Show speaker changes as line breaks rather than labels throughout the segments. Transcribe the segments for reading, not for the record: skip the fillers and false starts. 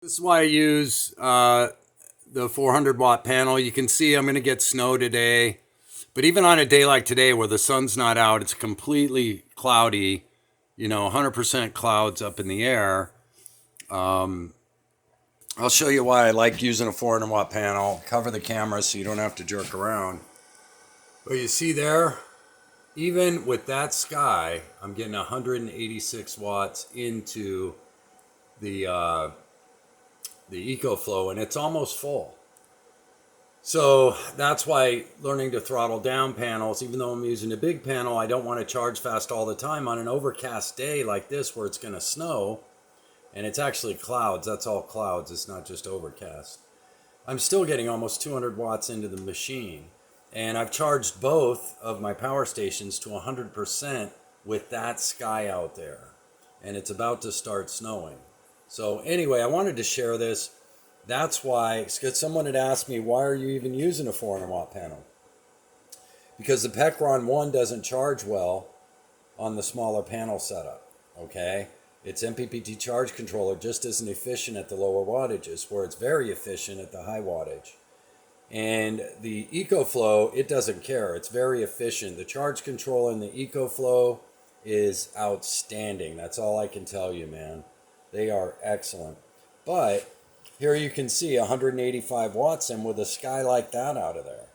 This is why I use the 400 watt panel. You can see I'm going to get snow today. But even on a day like today where the sun's not out, it's completely cloudy, 100% clouds up in the air. I'll show you why I like using a 400 watt panel. Cover the camera so you don't have to jerk around. But you see there, even with that sky, I'm getting 186 watts into the EcoFlow, and it's almost full. So that's why learning to throttle down panels, even though I'm using a big panel, I don't want to charge fast all the time on an overcast day like this where it's going to snow. And it's actually clouds. That's all clouds. It's not just overcast. I'm still getting almost 200 watts into the machine. And I've charged both of my power stations to 100% with that sky out there. And it's about to start snowing. So anyway, I wanted to share this. That's why, because someone had asked me, why are you even using a 400 watt panel? Because the Pecron 1 doesn't charge well on the smaller panel setup, okay? Its MPPT charge controller just isn't efficient at the lower wattages, where it's very efficient at the high wattage. And the EcoFlow, it doesn't care. It's very efficient. The charge controller in the EcoFlow is outstanding. That's all I can tell you, man. They are excellent. But here you can see 185 watts in with a sky like that out of there.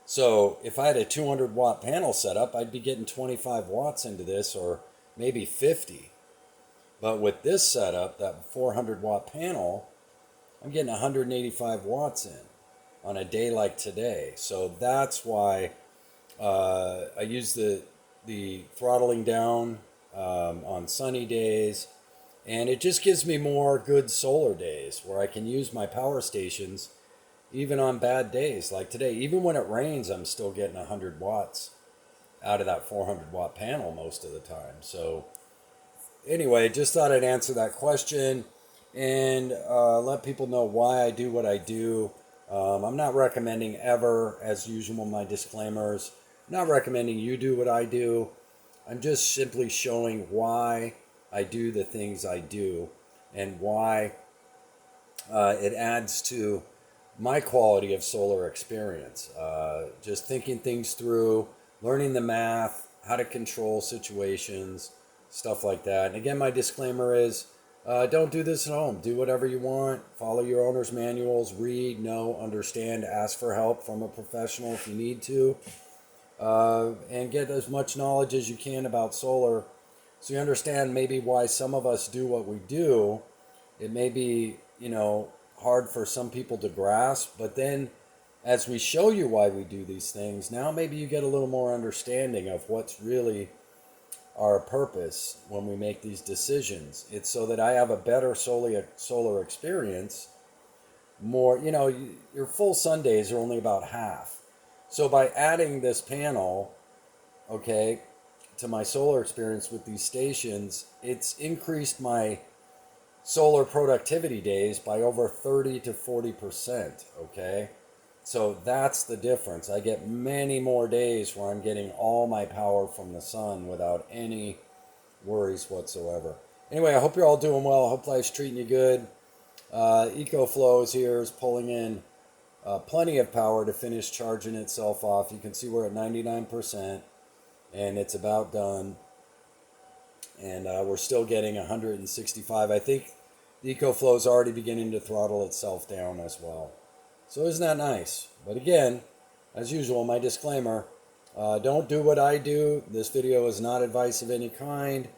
So if I had a 200 watt panel set up, I'd be getting 25 watts into this, or maybe 50. But with this setup, that 400 watt panel, I'm getting 185 watts in on a day like today. So that's why I use the throttling down on sunny days. And it just gives me more good solar days where I can use my power stations even on bad days like today. Even when it rains, I'm still getting 100 watts out of that 400 watt panel most of the time. So anyway, just thought I'd answer that question and let people know why I do what I do. I'm not recommending ever, as usual, my disclaimers. I'm not recommending you do what I do. I'm just simply showing why I do the things I do and why it adds to my quality of solar experience. Just thinking things through, learning the math, how to control situations, stuff like that. And again, my disclaimer is don't do this at home. Do whatever you want. Follow your owner's manuals. Read, know, understand, ask for help from a professional if you need to. And get as much knowledge as you can about solar so you understand maybe why some of us do what we do. It may be, hard for some people to grasp, but then as we show you why we do these things, now maybe you get a little more understanding of what's really our purpose when we make these decisions. It's so that I have a better solar experience. More, your full Sundays are only about half. So by adding this panel, okay, to my solar experience with these stations, it's increased my solar productivity days by over 30 to 40%, okay? So that's the difference. I get many more days where I'm getting all my power from the sun without any worries whatsoever. Anyway, I hope you're all doing well. I hope life's treating you good. EcoFlow is here, is pulling in plenty of power to finish charging itself off. You can see we're at 99% and it's about done. And we're still getting 165. I think the EcoFlow is already beginning to throttle itself down as well. So isn't that nice? But again, as usual, my disclaimer, don't do what I do. This video is not advice of any kind.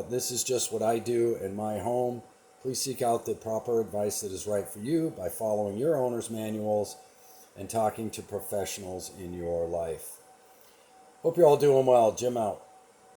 This is just what I do in my home. Please seek out the proper advice that is right for you by following your owner's manuals and talking to professionals in your life. Hope you're all doing well. Jim out.